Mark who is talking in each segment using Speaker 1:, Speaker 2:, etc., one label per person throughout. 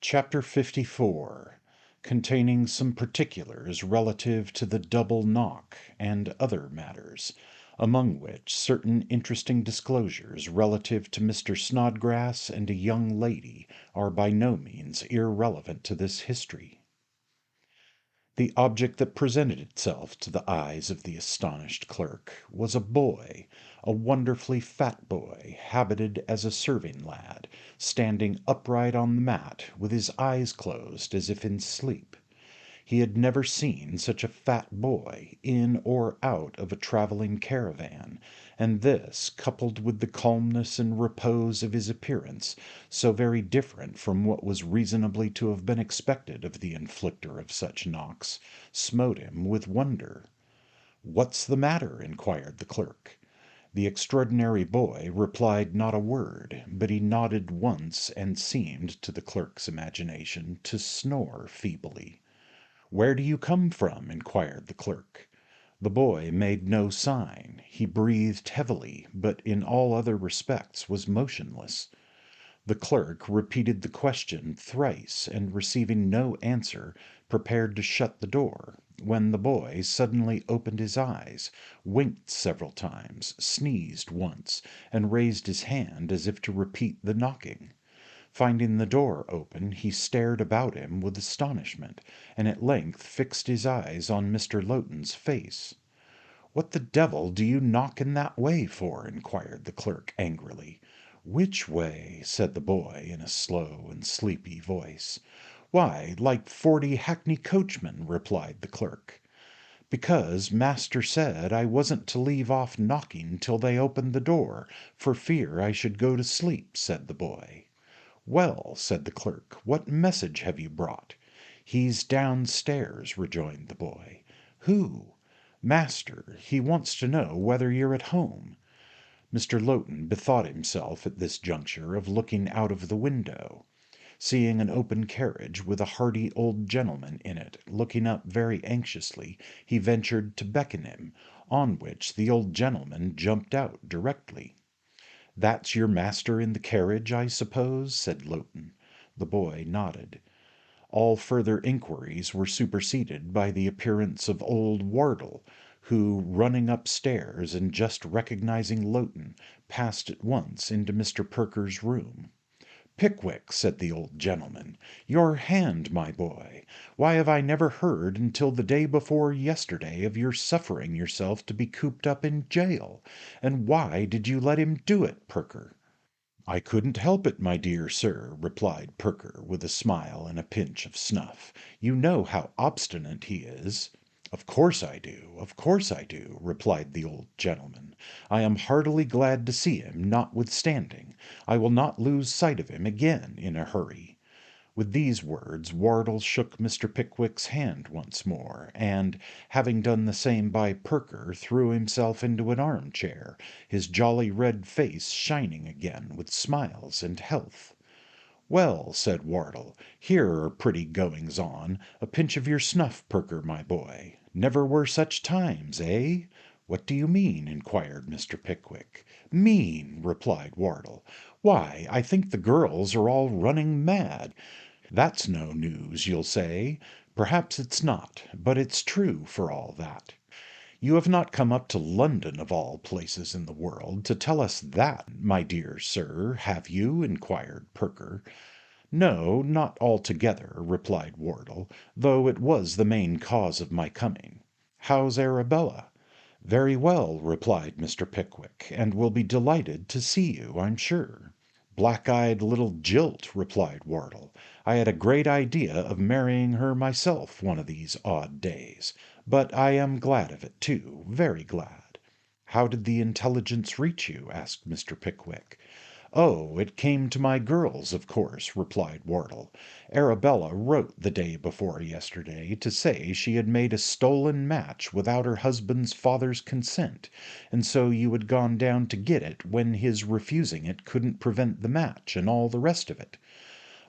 Speaker 1: Chapter 54, containing some particulars relative to the double knock and other matters, among which certain interesting disclosures relative to Mr. Snodgrass and a young lady are by no means irrelevant to this history. The object that presented itself to the eyes of the astonished clerk was a boy, a wonderfully fat boy, habited as a serving lad, standing upright on the mat, with his eyes closed as if in sleep. He had never seen such a fat boy in or out of a travelling caravan, and this, coupled with the calmness and repose of his appearance, so very different from what was reasonably to have been expected of the inflictor of such knocks, smote him with wonder. "What's the matter?" inquired the clerk. The extraordinary boy replied not a word, but he nodded once and seemed, to the clerk's imagination, to snore feebly. "Where do you come from?" inquired the clerk. The boy made no sign. He breathed heavily, but in all other respects was motionless. The clerk repeated the question thrice, and receiving no answer, prepared to shut the door, when the boy suddenly opened his eyes, winked several times, sneezed once, and raised his hand as if to repeat the knocking. Finding the door open, he stared about him with astonishment, and at length fixed his eyes on Mr. Lowton's face. "What the devil do you knock in that way for?" inquired the clerk angrily. "Which way?" said the boy in a slow and sleepy voice. "Why, like 40 hackney coachmen," replied the clerk. "Because master said I wasn't to leave off knocking till they opened the door, for fear I should go to sleep," said the boy. "Well," said the clerk, "what message have you brought?" "He's downstairs," rejoined the boy. "Who?" "Master. He wants to know whether you're at home." Mr. Lowton bethought himself at this juncture of looking out of the window. Seeing an open carriage with a hearty old gentleman in it looking up very anxiously, he ventured to beckon him, on which the old gentleman jumped out directly. "That's your master in the carriage, I suppose?" said Lowton. The boy nodded. All further inquiries were superseded by the appearance of old Wardle, who, running upstairs and just recognizing Lowton, passed at once into Mr. Perker's room. "Pickwick," said the old gentleman, "your hand, my boy. Why have I never heard until the day before yesterday of your suffering yourself to be cooped up in jail? And why did you let him do it, Perker?" "I couldn't help it, my dear sir," replied Perker, with a smile and a pinch of snuff. "You know how obstinate he is." "Of course I do, of course I do," replied the old gentleman. "I am heartily glad to see him, notwithstanding. I will not lose sight of him again in a hurry." With these words Wardle shook Mr. Pickwick's hand once more, and, having done the same by Perker, threw himself into an armchair, his jolly red face shining again with smiles and health. "Well," said Wardle, "here are pretty goings on. A pinch of your snuff, Perker, my boy. Never were such times, eh?" "What do you mean?" inquired Mr. Pickwick. "Mean!" replied Wardle. "Why, I think the girls are all running mad. That's no news, you'll say. Perhaps it's not, but it's true for all that. You have not come up to London, of all places in the world, to tell us that, my dear sir, have you?" inquired Perker. "No, not altogether," replied Wardle, "though it was the main cause of my coming. How's Arabella?" "Very well," replied Mr. Pickwick, "and will be delighted to see you, I'm sure." "Black-eyed little jilt," replied Wardle. "I had a great idea of marrying her myself one of these odd days. But I am glad of it, too, very glad." "How did the intelligence reach you?" asked Mr. Pickwick. "Oh, it came to my girls, of course," replied Wardle. "Arabella wrote the day before yesterday to say she had made a stolen match without her husband's father's consent, and so you had gone down to get it when his refusing it couldn't prevent the match, and all the rest of it.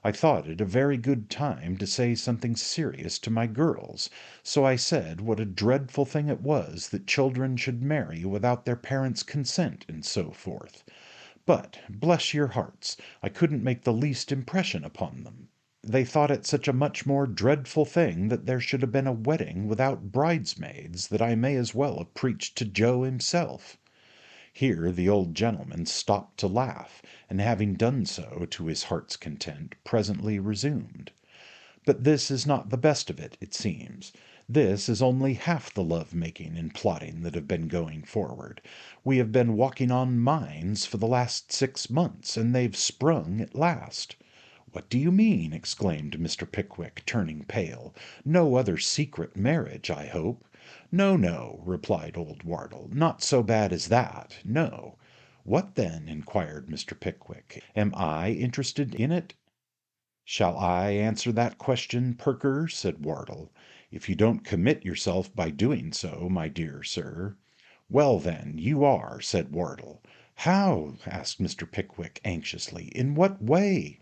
Speaker 1: I thought it a very good time to say something serious to my girls, so I said what a dreadful thing it was that children should marry without their parents' consent, and so forth. But, bless your hearts, I couldn't make the least impression upon them. they thought it such a much more dreadful thing that there should have been a wedding without bridesmaids that I may as well have preached to Joe himself." Here the old gentleman stopped to laugh, and having done so to his heart's content, presently resumed. "But this is not the best of it, it seems. This is only half the love-making and plotting that have been going forward. We have been walking on mines for the last 6 months, and they've sprung at last." "What do you mean?" exclaimed Mr. Pickwick, turning pale. "No other secret marriage, I hope?" "No, no," replied old Wardle, "not so bad as that, no." "What then?" inquired Mr. Pickwick. "Am I interested in it?" "Shall I answer that question, Perker?" said Wardle. "If you don't commit yourself by doing so, my dear sir." "Well, then, you are," said Wardle. "How?" asked Mr. Pickwick anxiously. "In what way?"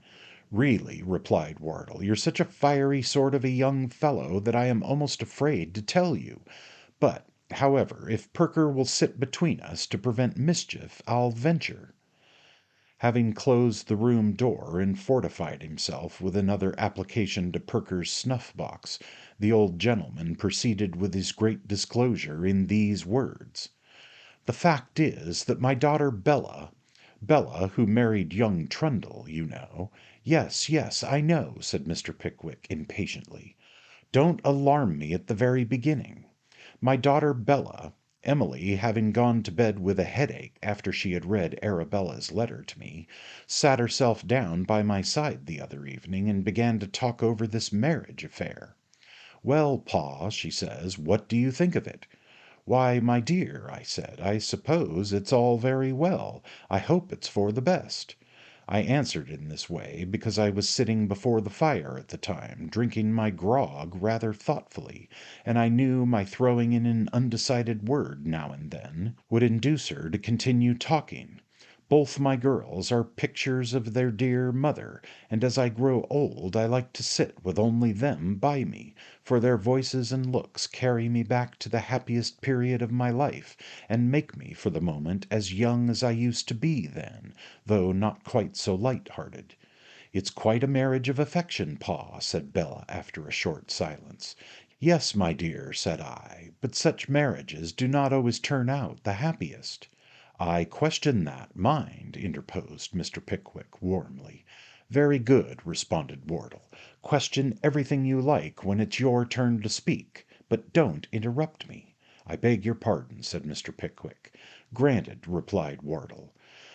Speaker 1: "Really," replied Wardle, "you're such a fiery sort of a young fellow that I am almost afraid to tell you. But, however, if Perker will sit between us to prevent mischief, I'll venture." Having closed the room door and fortified himself with another application to Perker's snuff-box, the old gentleman proceeded with his great disclosure in these words: "The fact is that my daughter Bella, who married young Trundle, you know—" "Yes, yes, I know," said Mr. Pickwick impatiently. "Don't alarm me at the very beginning. My daughter Bella, Emily, having gone to bed with a headache after she had read Arabella's letter to me, sat herself down by my side the other evening and began to talk over this marriage affair. 'Well, Pa,' she says, 'what do you think of it?' 'Why, my dear,' I said, 'I suppose it's all very well. I hope it's for the best.' I answered in this way because I was sitting before the fire at the time, drinking my grog rather thoughtfully, and I knew my throwing in an undecided word now and then would induce her to continue talking. Both my girls are pictures of their dear mother, and as I grow old I like to sit with only them by me, for their voices and looks carry me back to the happiest period of my life, and make me for the moment as young as I used to be then, though not quite so light-hearted. 'It's quite a marriage of affection, Pa,' said Bella after a short silence. 'Yes, my dear,' said I, 'but such marriages do not always turn out the happiest.' 'I question that, mind,' interposed Mr. Pickwick warmly. 'Very good,' responded Wardle. 'Question everything you like when it's your turn to speak, but don't interrupt me.' 'I beg your pardon,' said Mr. Pickwick. 'Granted,' replied Wardle.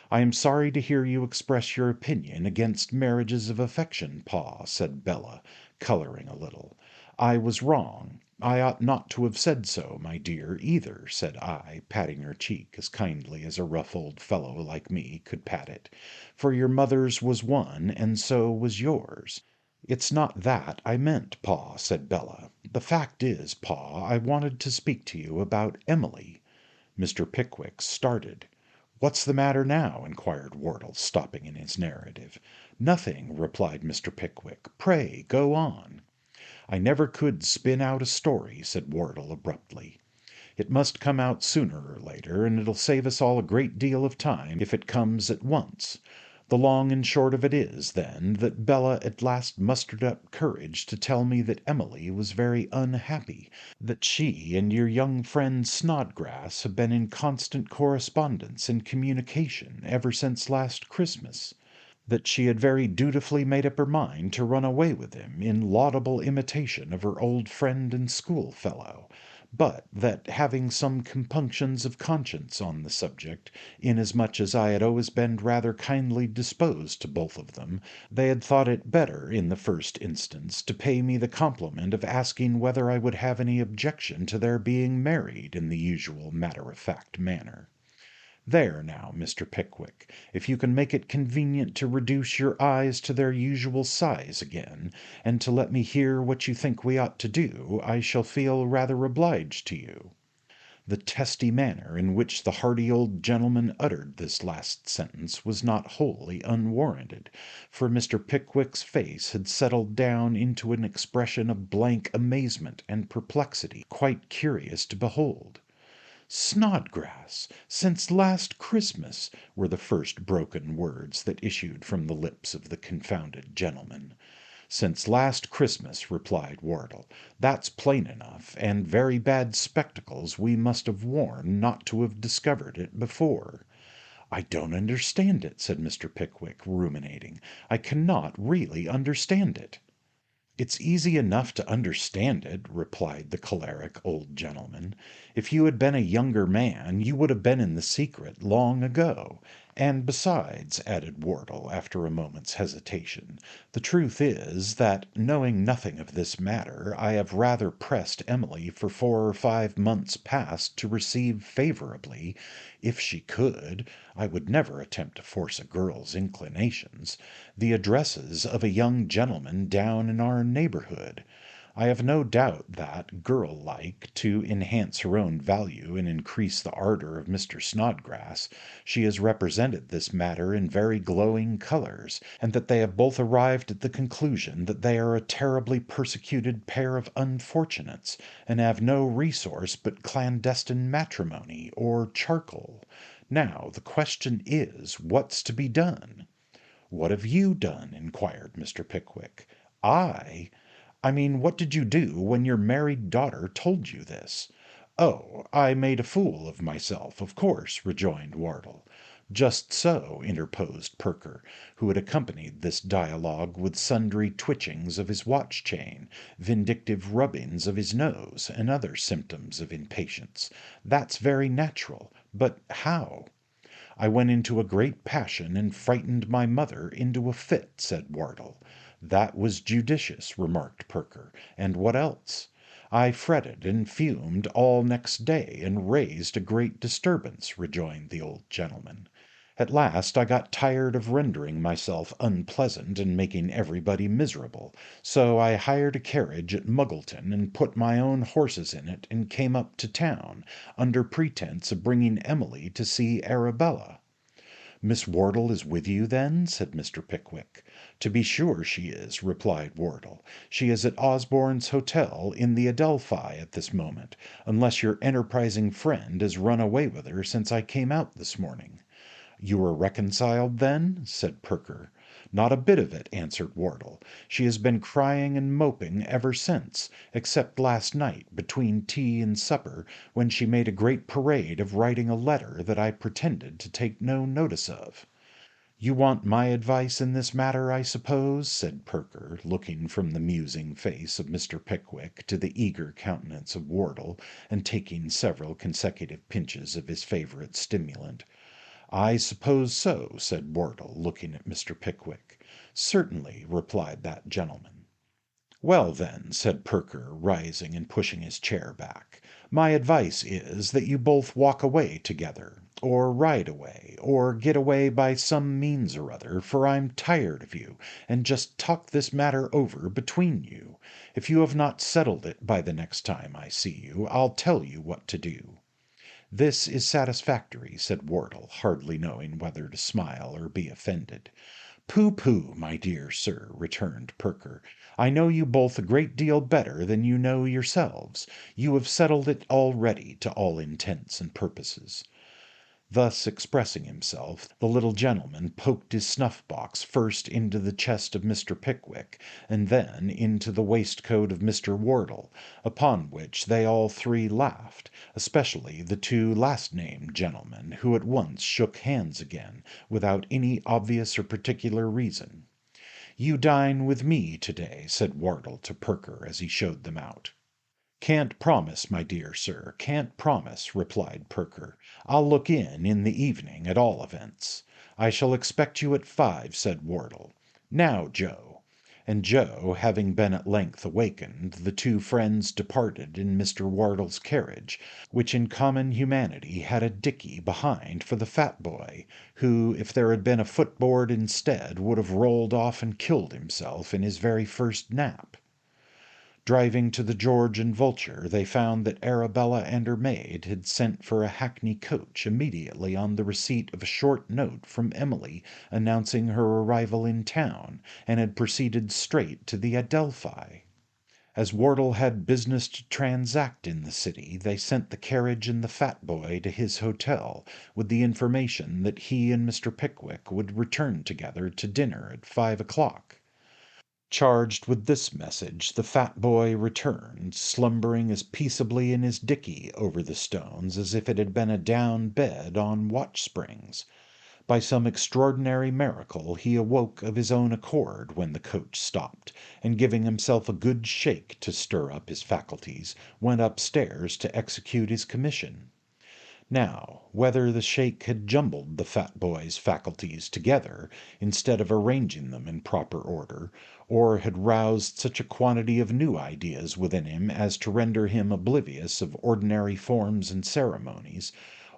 Speaker 1: 'I am sorry to hear you express your opinion against marriages of affection, Pa,' said Bella, coloring a little. 'I was wrong. I ought not to have said so, my dear, either,' said I, patting her cheek as kindly as a rough old fellow like me could pat it, 'for your mother's was one, and so was yours.' 'It's not that I meant, Pa,' said Bella. 'The fact is, Pa, I wanted to speak to you about Emily.' Mr. Pickwick started. 'What's the matter now?' inquired Wardle, stopping in his narrative. 'Nothing,' replied Mr. Pickwick. 'Pray go on.' 'I never could spin out a story,' said Wardle abruptly. 'It must come out sooner or later, and it'll save us all a great deal of time if it comes at once. The long and short of it is, then, that Bella at last mustered up courage to tell me that Emily was very unhappy, that she and your young friend Snodgrass have been in constant correspondence and communication ever since last Christmas, that she had very dutifully made up her mind to run away with him in laudable imitation of her old friend and schoolfellow, but that, having some compunctions of conscience on the subject, inasmuch as I had always been rather kindly disposed to both of them, they had thought it better, in the first instance, to pay me the compliment of asking whether I would have any objection to their being married in the usual matter-of-fact manner. There now, Mr. Pickwick, if you can make it convenient to reduce your eyes to their usual size again, and to let me hear what you think we ought to do, I shall feel rather obliged to you." The testy manner in which the hearty old gentleman uttered this last sentence was not wholly unwarranted, for Mr. Pickwick's face had settled down into an expression of blank amazement and perplexity quite curious to behold. "Snodgrass! Since last Christmas!" were the first broken words that issued from the lips of the confounded gentleman. "Since last Christmas," replied Wardle. "That's plain enough, and very bad spectacles we must have worn not to have discovered it before." "I don't understand it," said Mr. Pickwick, ruminating. "I cannot really understand it." "It's easy enough to understand it," replied the choleric old gentleman. "If you had been a younger man, you would have been in the secret long ago. And besides," added Wardle, after a moment's hesitation, "the truth is, that, knowing nothing of this matter, I have rather pressed Emily for 4 or 5 months past to receive favourably, if she could (I would never attempt to force a girl's inclinations), the addresses of a young gentleman down in our neighbourhood. I have no doubt that, girl like, to enhance her own value and increase the ardour of Mr. Snodgrass, she has represented this matter in very glowing colours, and that they have both arrived at the conclusion that they are a terribly persecuted pair of unfortunates, and have no resource but clandestine matrimony or charcoal. Now the question is, what's to be done?" "What have you done?" inquired Mr. Pickwick. "I mean, what did you do when your married daughter told you this?" "Oh, I made a fool of myself, of course," rejoined Wardle. "Just so," interposed Perker, who had accompanied this dialogue with sundry twitchings of his watch chain, vindictive rubbings of his nose, and other symptoms of impatience. "That's very natural. But how?" "I went into a great passion and frightened my mother into a fit," said Wardle. "That was judicious," remarked Perker. "And what else?" "I fretted and fumed all next day, and raised a great disturbance," rejoined the old gentleman. "At last I got tired of rendering myself unpleasant and making everybody miserable, so I hired a carriage at Muggleton and put my own horses in it and came up to town, under pretence of bringing Emily to see Arabella." "Miss Wardle is with you, then?" said Mr. Pickwick. "To be sure she is," replied Wardle. "She is at Osborne's Hotel in the Adelphi at this moment, unless your enterprising friend has run away with her since I came out this morning." "You are reconciled, then?" said Perker. "Not a bit of it," answered Wardle. "She has been crying and moping ever since, except last night, between tea and supper, when she made a great parade of writing a letter that I pretended to take no notice of." "You want my advice in this matter, I suppose?" said Perker, looking from the musing face of Mr. Pickwick to the eager countenance of Wardle, and taking several consecutive pinches of his favourite stimulant. "I suppose so," said Wardle, looking at Mr. Pickwick. "Certainly," replied that gentleman. "Well, then," said Perker, rising and pushing his chair back, "my advice is, that you both walk away together, or ride away, or get away by some means or other, for I'm tired of you, and just talk this matter over between you. If you have not settled it by the next time I see you, I'll tell you what to do." "This is satisfactory," said Wardle, hardly knowing whether to smile or be offended. "Pooh, pooh, my dear sir," returned Perker. "I know you both a great deal better than you know yourselves. You have settled it already, to all intents and purposes." Thus expressing himself, the little gentleman poked his snuff box first into the chest of Mr. Pickwick, and then into the waistcoat of Mr. Wardle, upon which they all three laughed, especially the two last named gentlemen, who at once shook hands again, without any obvious or particular reason. "You dine with me to-day," said Wardle to Perker as he showed them out. "Can't promise, my dear sir, can't promise," replied Perker. "I'll look in the evening, at all events." "I shall expect you at 5," said Wardle. "Now, Joe." And Joe having been at length awakened, the two friends departed in Mr. Wardle's carriage, which in common humanity had a dickey behind for the fat boy, who, if there had been a footboard instead, would have rolled off and killed himself in his very first nap. Driving to the George and Vulture, they found that Arabella and her maid had sent for a hackney coach immediately on the receipt of a short note from Emily announcing her arrival in town, and had proceeded straight to the Adelphi. As Wardle had business to transact in the city, they sent the carriage and the fat boy to his hotel, with the information that he and Mr. Pickwick would return together to dinner at 5 o'clock. Charged with this message, the fat boy returned, slumbering as peaceably in his dickey over the stones as if it had been a down bed on watch springs. By some extraordinary miracle he awoke of his own accord when the coach stopped, and giving himself a good shake to stir up his faculties, went upstairs to execute his commission. Now, whether the shake had jumbled the fat boy's faculties together, instead of arranging them in proper order, or had roused such a quantity of new ideas within him as to render him oblivious of ordinary forms and ceremonies,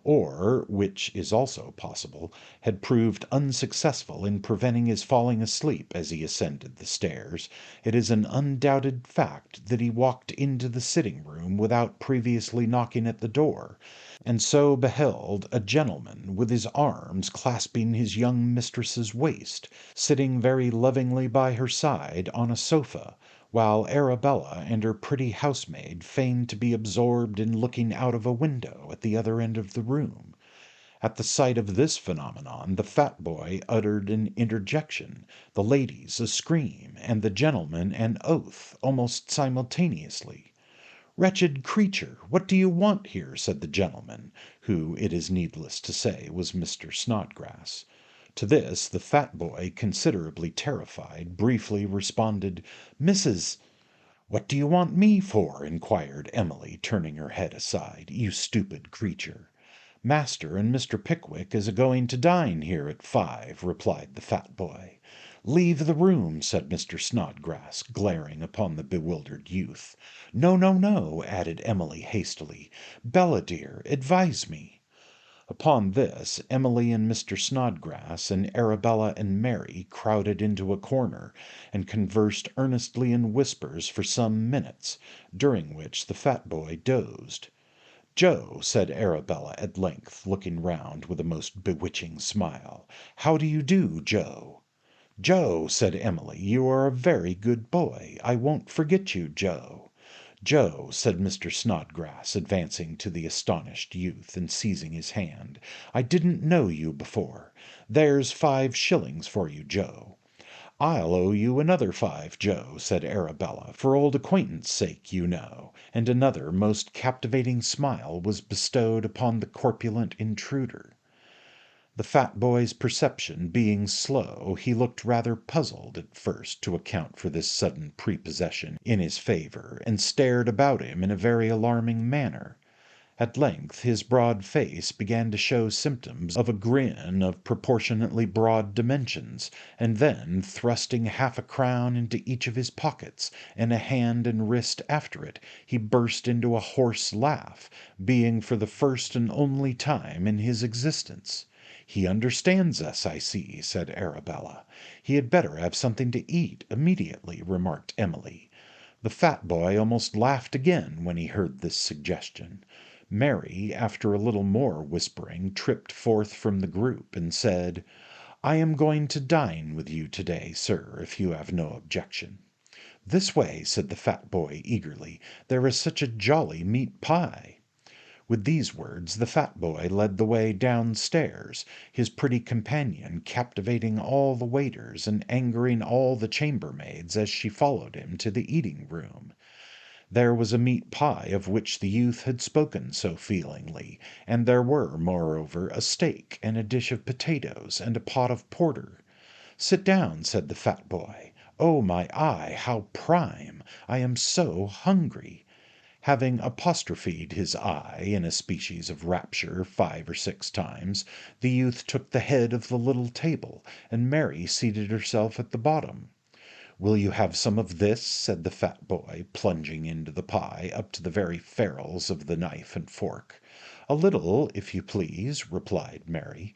Speaker 1: or, which is also possible, had proved unsuccessful in preventing his falling asleep as he ascended the stairs, it is an undoubted fact that he walked into the sitting-room without previously knocking at the door, and so beheld a gentleman with his arms clasping his young mistress's waist, sitting very lovingly by her side on a sofa, while Arabella and her pretty housemaid feigned to be absorbed in looking out of a window at the other end of the room. At the sight of this phenomenon the fat boy uttered an interjection, the ladies a scream, and the gentleman an oath, almost simultaneously. "Wretched creature, what do you want here?" said the gentleman, who, it is needless to say, was Mr. Snodgrass. To this the fat boy, considerably terrified, briefly responded, "Mrs." "What do you want me for?" inquired Emily, turning her head aside, "you stupid creature." "Master and Mr. Pickwick is a-going to dine here at 5," replied the fat boy. "Leave the room," said Mr. Snodgrass, glaring upon the bewildered youth. "No, no, no," added Emily hastily. "Bella, dear, advise me." Upon this, Emily and Mr. Snodgrass and Arabella and Mary crowded into a corner, and conversed earnestly in whispers for some minutes, during which the fat boy dozed. "Joe," said Arabella at length, looking round with a most bewitching smile, "how do you do, Joe?" "Joe," said Emily, "you are a very good boy. I won't forget you, Joe." "Joe," said Mr. Snodgrass, advancing to the astonished youth and seizing his hand, "I didn't know you before. There's 5 shillings for you, Joe." "I'll owe you another 5, Joe," said Arabella, "for old acquaintance sake, you know," and another most captivating smile was bestowed upon the corpulent intruder. The fat boy's perception being slow, he looked rather puzzled at first to account for this sudden prepossession in his favour, and stared about him in a very alarming manner. At length his broad face began to show symptoms of a grin of proportionately broad dimensions, and then, thrusting half-a-crown into each of his pockets, and a hand and wrist after it, he burst into a hoarse laugh, being for the first and only time in his existence. "He understands us, I see," said Arabella. "He had better have something to eat immediately," remarked Emily. The fat boy almost laughed again when he heard this suggestion. Mary, after a little more whispering, tripped forth from the group, and said, "I am going to dine with you to-day, sir, if you have no objection." "This way," said the fat boy eagerly. "There is such a jolly meat pie." With these words the fat boy led the way downstairs, his pretty companion captivating all the waiters and angering all the chambermaids as she followed him to the eating-room. There was a meat pie of which the youth had spoken so feelingly, and there were, moreover, a steak and a dish of potatoes and a pot of porter. "Sit down," said the fat boy. "Oh, my eye, how prime! I am so hungry." Having apostrophed his eye in a species of rapture 5 or 6 times, the youth took the head of the little table, and Mary seated herself at the bottom. "Will you have some of this?" said the fat boy, plunging into the pie up to the very ferrules of the knife and fork. "A little, if you please," replied Mary.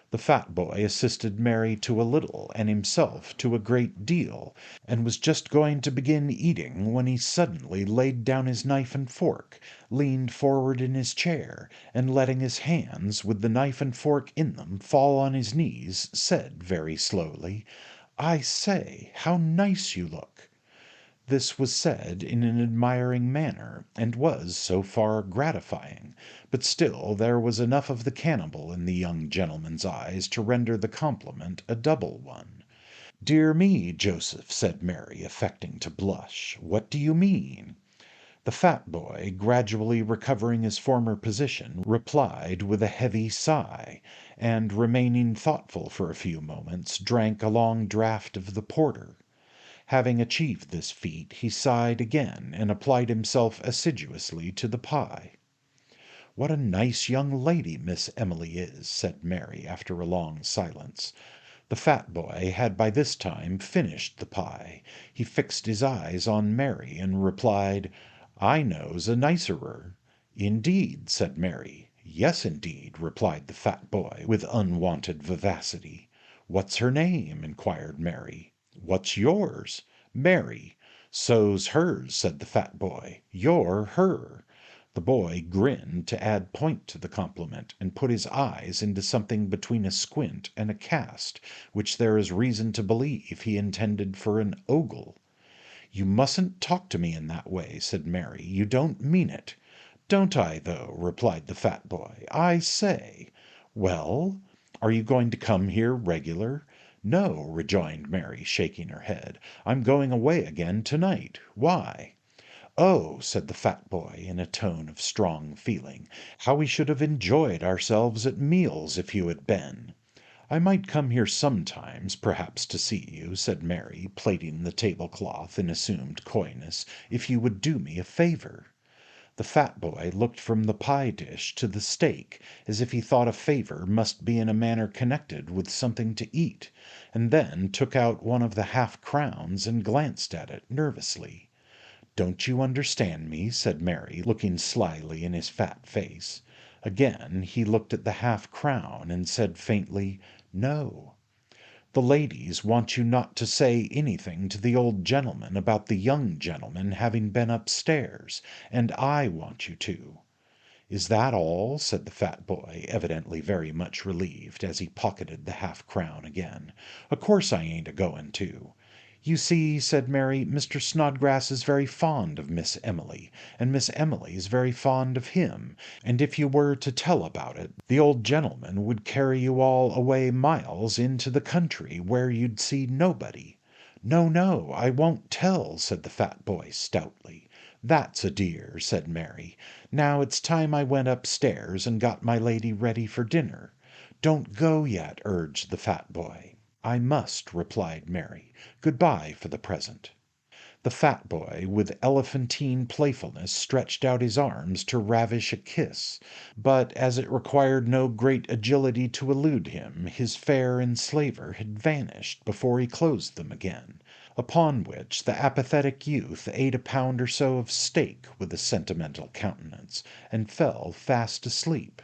Speaker 1: The fat boy assisted Mary to a little, and himself to a great deal, and was just going to begin eating when he suddenly laid down his knife and fork, leaned forward in his chair, and letting his hands, with the knife and fork in them, fall on his knees, said very slowly, "I say, how nice you look." This was said in an admiring manner, and was, so far, gratifying, but still there was enough of the cannibal in the young gentleman's eyes to render the compliment a double one. "Dear me, Joseph," said Mary, affecting to blush, "what do you mean?" The fat boy, gradually recovering his former position, replied with a heavy sigh, and remaining thoughtful for a few moments, drank a long draught of the porter. Having achieved this feat, he sighed again, and applied himself assiduously to the pie. "What a nice young lady Miss Emily is," said Mary, after a long silence. The fat boy had by this time finished the pie. He fixed his eyes on Mary, and replied, "I knows a nicerer." "Indeed!" said Mary. "Yes, indeed," replied the fat boy, with unwonted vivacity. "What's her name?" inquired Mary. "What's yours?" "Mary." "So's hers," said the fat boy. "You're her." The boy grinned to add point to the compliment, and put his eyes into something between a squint and a cast, which there is reason to believe he intended for an ogle. "You mustn't talk to me in that way," said Mary. "You don't mean it." "Don't I, though?" replied the fat boy. "I say." "Well, are you going to come here regular?" "No," rejoined Mary, shaking her head. "I'm going away again to night. Why?" "Oh!" said the fat boy, in a tone of strong feeling, "how we should have enjoyed ourselves at meals if you had been." "I might come here sometimes, perhaps, to see you," said Mary, plaiting the tablecloth in assumed coyness, "if you would do me a favour." The fat boy looked from the pie dish to the steak, as if he thought a favour must be in a manner connected with something to eat, and then took out one of the half-crowns and glanced at it nervously. "Don't you understand me?" said Mary, looking slyly in his fat face. Again he looked at the half-crown, and said faintly, "No." "The ladies want you not to say anything to the old gentleman about the young gentleman having been upstairs, and I want you to." "Is that all?" said the fat boy, evidently very much relieved, as he pocketed the half-crown again. "O' course I ain't a-going to." "You see," said Mary, "Mr. Snodgrass is very fond of Miss Emily, and Miss Emily is very fond of him, and if you were to tell about it, the old gentleman would carry you all away miles into the country, where you'd see nobody." "No, no, I won't tell," said the fat boy stoutly. "That's a dear," said Mary. "Now it's time I went upstairs and got my lady ready for dinner." "Don't go yet," urged the fat boy. "I must," replied Mary. "Good-bye for the present." The fat boy, with elephantine playfulness, stretched out his arms to ravish a kiss, but as it required no great agility to elude him, his fair enslaver had vanished before he closed them again, upon which the apathetic youth ate a pound or so of steak with a sentimental countenance, and fell fast asleep.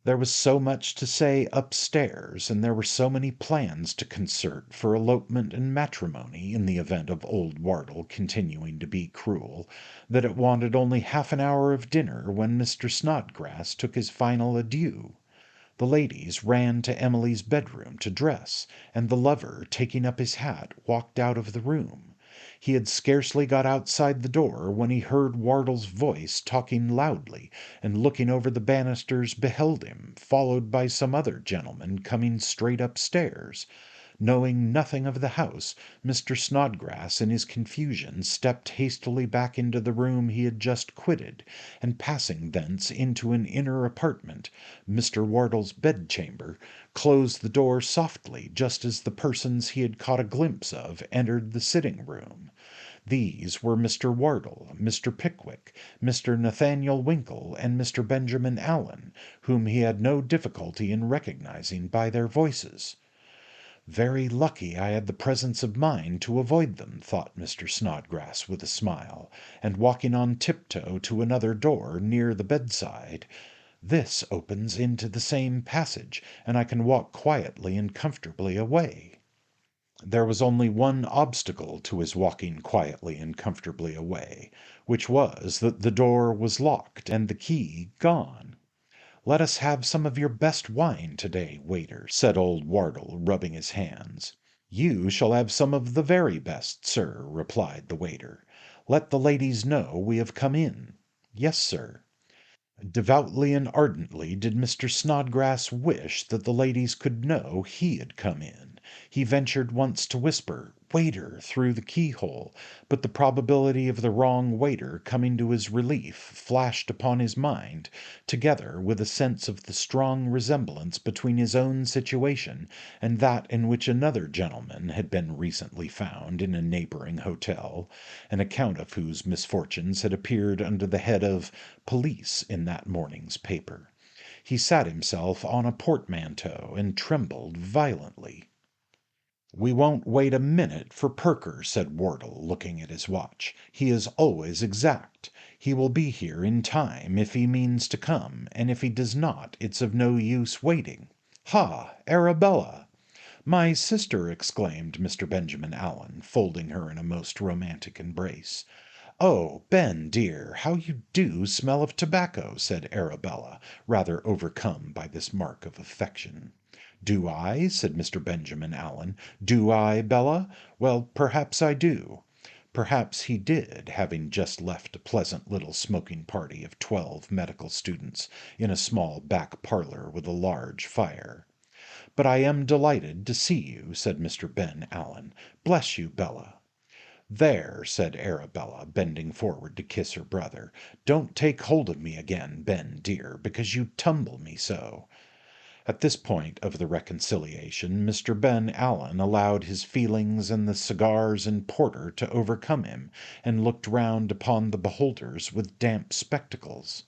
Speaker 1: There was so much to say upstairs, and there were so many plans to concert for elopement and matrimony in the event of old Wardle continuing to be cruel, that it wanted only half an hour of dinner when Mr. Snodgrass took his final adieu. The ladies ran to Emily's bedroom to dress, and the lover, taking up his hat, walked out of the room. He had scarcely got outside the door when he heard Wardle's voice talking loudly, and looking over the banisters beheld him, followed by some other gentleman, coming straight upstairs. Knowing nothing of the house, Mr. Snodgrass in his confusion stepped hastily back into the room he had just quitted, and passing thence into an inner apartment, Mr. Wardle's bedchamber, closed the door softly just as the persons he had caught a glimpse of entered the sitting-room. These were Mr. Wardle, Mr. Pickwick, Mr. Nathaniel Winkle, and Mr. Benjamin Allen, whom he had no difficulty in recognizing by their voices. "Very lucky I had the presence of mind to avoid them," thought Mr. Snodgrass with a smile, and walking on tiptoe to another door near the bedside. "This opens into the same passage, and I can walk quietly and comfortably away." There was only one obstacle to his walking quietly and comfortably away, which was that the door was locked and the key gone. "Let us have some of your best wine to-day, waiter," said old Wardle, rubbing his hands. "You shall have some of the very best, sir," replied the waiter. "Let the ladies know we have come in." "Yes, sir." Devoutly and ardently did Mr. Snodgrass wish that the ladies could know he had come in, He ventured once to whisper, "Waiter," through the keyhole, but the probability of the wrong waiter coming to his relief flashed upon his mind, together with a sense of the strong resemblance between his own situation and that in which another gentleman had been recently found in a neighboring hotel, an account of whose misfortunes had appeared under the head of "Police" in that morning's paper. He sat himself on a portmanteau and trembled violently. "We won't wait a minute for Perker," said Wardle, looking at his watch. "He is always exact. He will be here in time if he means to come, and if he does not, it's of no use waiting. Ha, Arabella!" "My sister!" exclaimed Mr. Benjamin Allen, folding her in a most romantic embrace. "Oh, Ben, dear, how you do smell of tobacco!" said Arabella, rather overcome by this mark of affection. "Do I?" said Mr. Benjamin Allen. "Do I, Bella? Well, perhaps I do." Perhaps he did, having just left a pleasant little smoking party of 12 medical students in a small back parlor with a large fire. "But I am delighted to see you," said Mr. Ben Allen. "Bless you, Bella." "There," said Arabella, bending forward to kiss her brother. "Don't take hold of me again, Ben, dear, because you tumble me so." At this point of the reconciliation Mr. Ben Allen allowed his feelings and the cigars and porter to overcome him, and looked round upon the beholders with damp spectacles.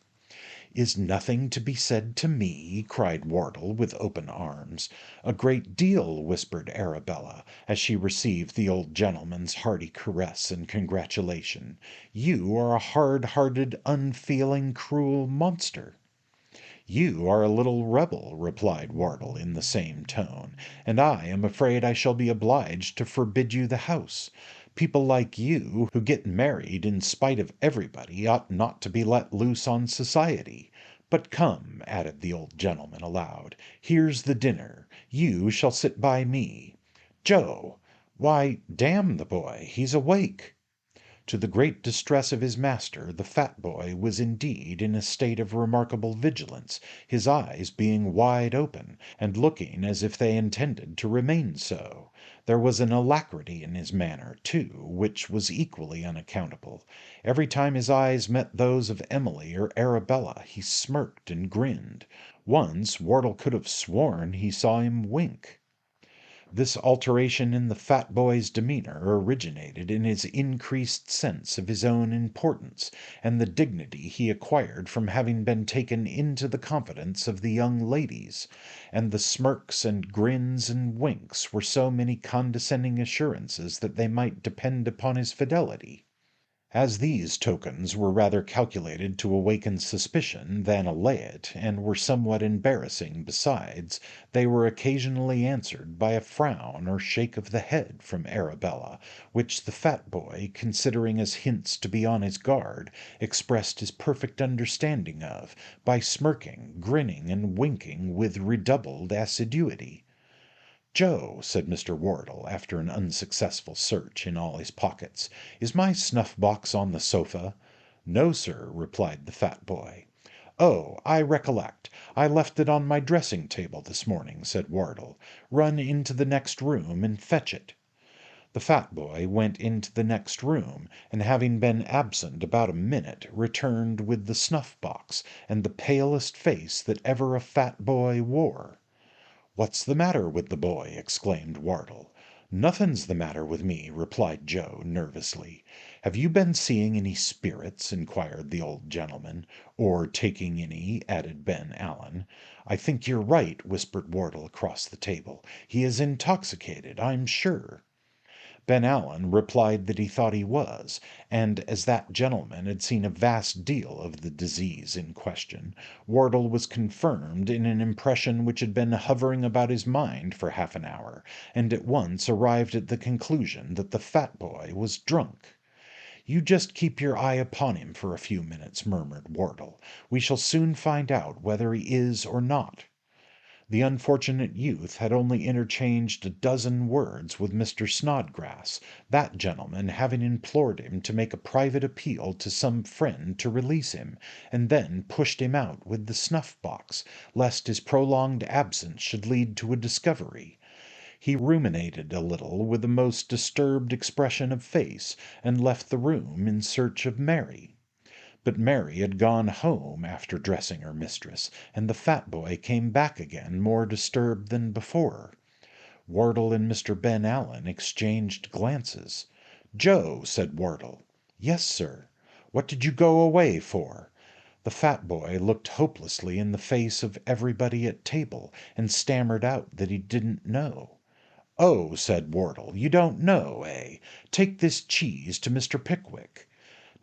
Speaker 1: "Is nothing to be said to me?" cried Wardle with open arms. "A great deal," whispered Arabella, as she received the old gentleman's hearty caress and congratulation. "You are a hard-hearted, unfeeling, cruel monster." "You are a little rebel," replied Wardle in the same tone, "and I am afraid I shall be obliged to forbid you the house. People like you, who get married in spite of everybody, ought not to be let loose on society. But come," added the old gentleman aloud, "here's the dinner. You shall sit by me. Joe! Why, damn the boy, he's awake." To the great distress of his master, the fat boy was indeed in a state of remarkable vigilance, his eyes being wide open, and looking as if they intended to remain so. There was an alacrity in his manner, too, which was equally unaccountable. Every time his eyes met those of Emily or Arabella he smirked and grinned. Once Wardle could have sworn he saw him wink. This alteration in the fat boy's demeanour originated in his increased sense of his own importance, and the dignity he acquired from having been taken into the confidence of the young ladies, and the smirks and grins and winks were so many condescending assurances that they might depend upon his fidelity. As these tokens were rather calculated to awaken suspicion than allay it, and were somewhat embarrassing besides, they were occasionally answered by a frown or shake of the head from Arabella, which the fat boy, considering as hints to be on his guard, expressed his perfect understanding of, by smirking, grinning, and winking with redoubled assiduity. "Joe," said Mr. Wardle, after an unsuccessful search in all his pockets, "is my snuff-box on the sofa?" "No, sir," replied the fat boy. "Oh, I recollect. I left it on my dressing-table this morning," said Wardle. "Run into the next room and fetch it." The fat boy went into the next room, and having been absent about a minute, returned with the snuff-box, and the palest face that ever a fat boy wore. "What's the matter with the boy?" exclaimed Wardle. "Nothin's the matter with me," replied Joe, nervously. "Have you been seeing any spirits?" inquired the old gentleman. "Or taking any?" added Ben Allen. "I think you're right," whispered Wardle across the table. "He is intoxicated, I'm sure." Ben Allen replied that he thought he was, and as that gentleman had seen a vast deal of the disease in question, Wardle was confirmed in an impression which had been hovering about his mind for half an hour, and at once arrived at the conclusion that the fat boy was drunk. "You just keep your eye upon him for a few minutes," murmured Wardle. "We shall soon find out whether he is or not." The unfortunate youth had only interchanged a dozen words with Mr. Snodgrass, that gentleman having implored him to make a private appeal to some friend to release him, and then pushed him out with the snuff-box, lest his prolonged absence should lead to a discovery. He ruminated a little with a most disturbed expression of face, and left the room in search of Mary. But Mary had gone home after dressing her mistress, and the fat boy came back again more disturbed than before. Wardle and Mr. Ben Allen exchanged glances. "Joe," said Wardle. "Yes, sir." "What did you go away for?" The fat boy looked hopelessly in the face of everybody at table, and stammered out that he didn't know. "Oh," said Wardle, "you don't know, eh? Take this cheese to Mr. Pickwick."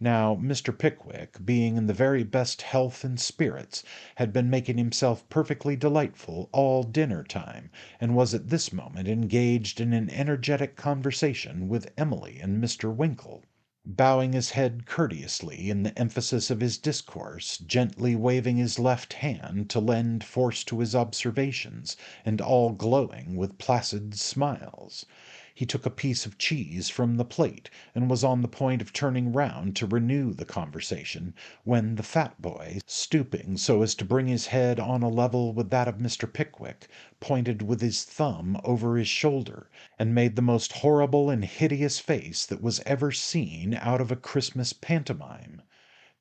Speaker 1: Now, Mr. Pickwick, being in the very best health and spirits, had been making himself perfectly delightful all dinner time, and was at this moment engaged in an energetic conversation with Emily and Mr. Winkle. Bowing his head courteously in the emphasis of his discourse, gently waving his left hand to lend force to his observations, and all glowing with placid smiles. He took a piece of cheese from the plate, and was on the point of turning round to renew the conversation, when the fat boy, stooping so as to bring his head on a level with that of Mr. Pickwick, pointed with his thumb over his shoulder, and made the most horrible and hideous face that was ever seen out of a Christmas pantomime.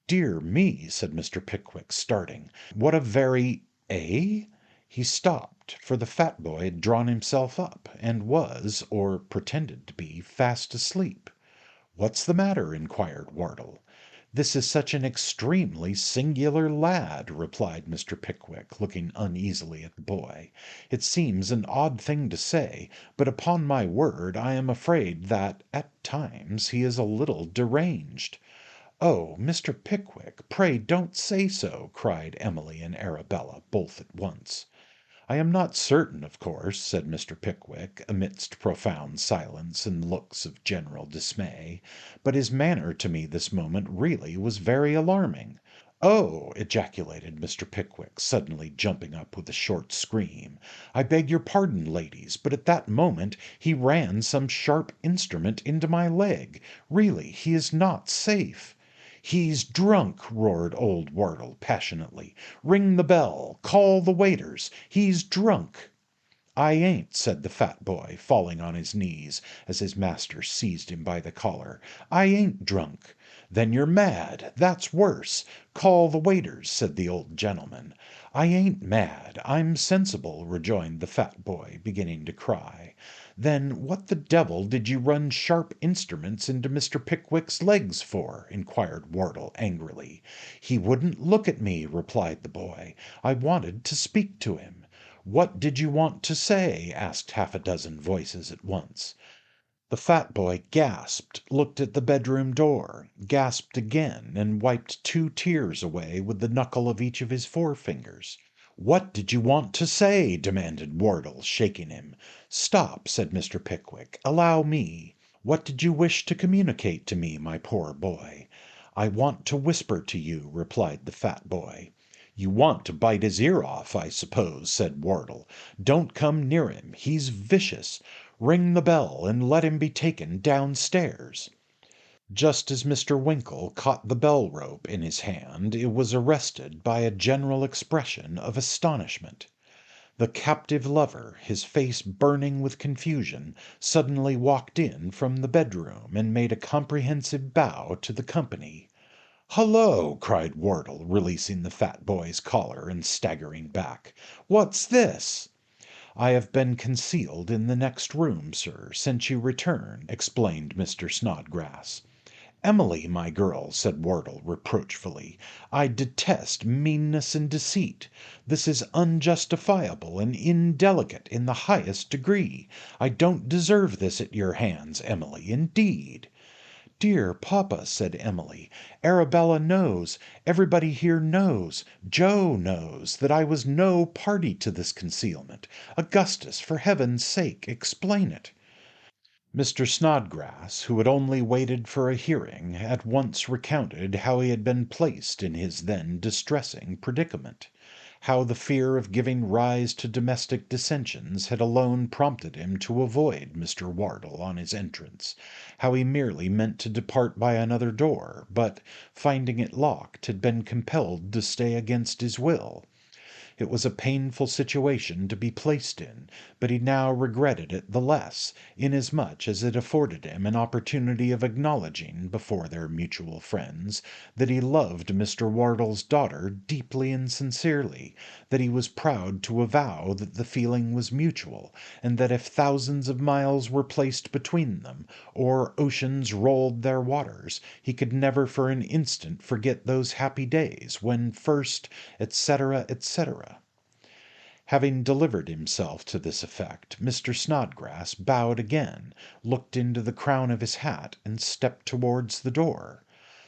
Speaker 1: "Dear me," said Mr. Pickwick, starting, "what a very He stopped, for the fat boy had drawn himself up, and was, or pretended to be, fast asleep. "What's the matter?" inquired Wardle. "This is such an extremely singular lad," replied Mr. Pickwick, looking uneasily at the boy. "It seems an odd thing to say, but upon my word I am afraid that, at times, he is a little deranged." "Oh, Mr. Pickwick, pray don't say so!" cried Emily and Arabella, both at once. "I am not certain, of course," said Mr. Pickwick, amidst profound silence and looks of general dismay, "but his manner to me this moment really was very alarming." "Oh!" ejaculated Mr. Pickwick, suddenly jumping up with a short scream, "I beg your pardon, ladies, but at that moment he ran some sharp instrument into my leg. Really, he is not safe." "He's drunk!" roared old Wardle passionately. "Ring the bell! Call the waiters! He's drunk!" "I ain't," said the fat boy, falling on his knees, as his master seized him by the collar. "I ain't drunk." "Then you're mad. That's worse. Call the waiters," said the old gentleman. "I ain't mad. I'm sensible," rejoined the fat boy, beginning to cry. "Then what the devil did you run sharp instruments into Mr. Pickwick's legs for?" inquired Wardle angrily. "He wouldn't look at me," replied the boy. "I wanted to speak to him." "What did you want to say?" asked half a dozen voices at once. The fat boy gasped, looked at the bedroom door, gasped again, and wiped 2 tears away with the knuckle of each of his forefingers. "What did you want to say?" demanded Wardle, shaking him. "Stop," said Mr. Pickwick. "Allow me. What did you wish to communicate to me, my poor boy?" "I want to whisper to you," replied the fat boy. "You want to bite his ear off, I suppose," said Wardle. "Don't come near him. He's vicious. Ring the bell and let him be taken downstairs." Just as Mr. Winkle caught the bell rope in his hand, it was arrested by a general expression of astonishment. The captive lover, his face burning with confusion, suddenly walked in from the bedroom and made a comprehensive bow to the company. "Hullo!" cried Wardle, releasing the fat boy's collar and staggering back. "What's this?" "I have been concealed in the next room, sir, since you returned," explained Mr. Snodgrass. "Emily, my girl," said Wardle reproachfully, "I detest meanness and deceit. This is unjustifiable and indelicate in the highest degree. I don't deserve this at your hands, Emily, indeed." "Dear papa," said Emily, "Arabella knows, everybody here knows, Joe knows, that I was no party to this concealment. Augustus, for heaven's sake, explain it." Mr. Snodgrass, who had only waited for a hearing, at once recounted how he had been placed in his then distressing predicament, how the fear of giving rise to domestic dissensions had alone prompted him to avoid Mr. Wardle on his entrance, how he merely meant to depart by another door, but, finding it locked, had been compelled to stay against his will. It was a painful situation to be placed in, but he now regretted it the less, inasmuch as it afforded him an opportunity of acknowledging before their mutual friends that he loved Mr. Wardle's daughter deeply and sincerely, that he was proud to avow that the feeling was mutual, and that if thousands of miles were placed between them, or oceans rolled their waters, he could never for an instant forget those happy days when first, etc., etc. Having delivered himself to this effect, Mr. Snodgrass bowed again, looked into the crown of his hat, and stepped towards the door.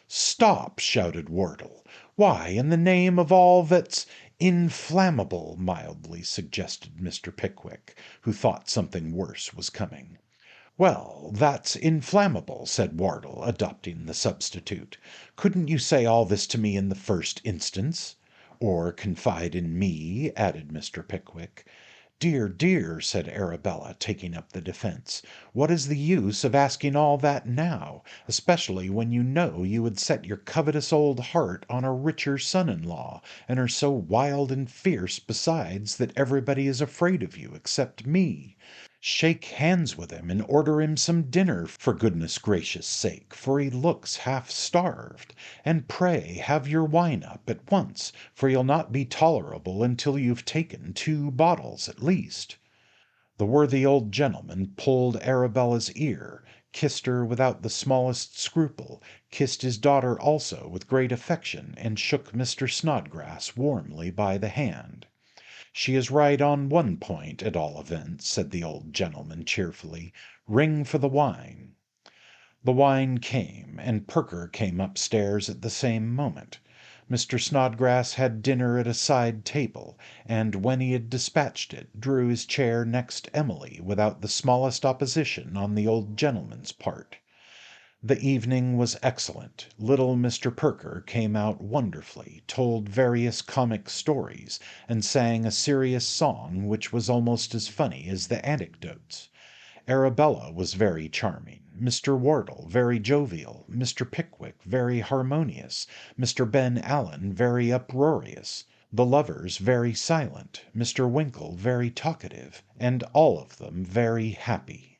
Speaker 1: "Stop!" shouted Wardle. "Why, in the name of all that's inflammable," mildly suggested Mr. Pickwick, who thought something worse was coming. "Well, that's inflammable," said Wardle, adopting the substitute. "Couldn't you say all this to me in the first instance?" "Or confide in me," added Mr. Pickwick. "Dear, dear," said Arabella, taking up the defence, "what is the use of asking all that now, especially when you know you had set your covetous old heart on a richer son-in-law, and are so wild and fierce besides that everybody is afraid of you except me? Shake hands with him and order him some dinner, for goodness gracious sake, for he looks half starved. And pray have your wine up at once, for you'll not be tolerable until you've taken 2 bottles at least." The worthy old gentleman pulled Arabella's ear, kissed her without the smallest scruple, kissed his daughter also with great affection, and shook Mr. Snodgrass warmly by the hand. "She is right on one point, at all events," said the old gentleman cheerfully. "Ring for the wine." The wine came, and Perker came upstairs at the same moment. Mr. Snodgrass had dinner at a side table, and when he had dispatched it, drew his chair next Emily without the smallest opposition on the old gentleman's part. The evening was excellent. Little Mr. Perker came out wonderfully, told various comic stories, and sang a serious song which was almost as funny as the anecdotes. Arabella was very charming, Mr. Wardle very jovial, Mr. Pickwick very harmonious, Mr. Ben Allen very uproarious, the lovers very silent, Mr. Winkle very talkative, and all of them very happy.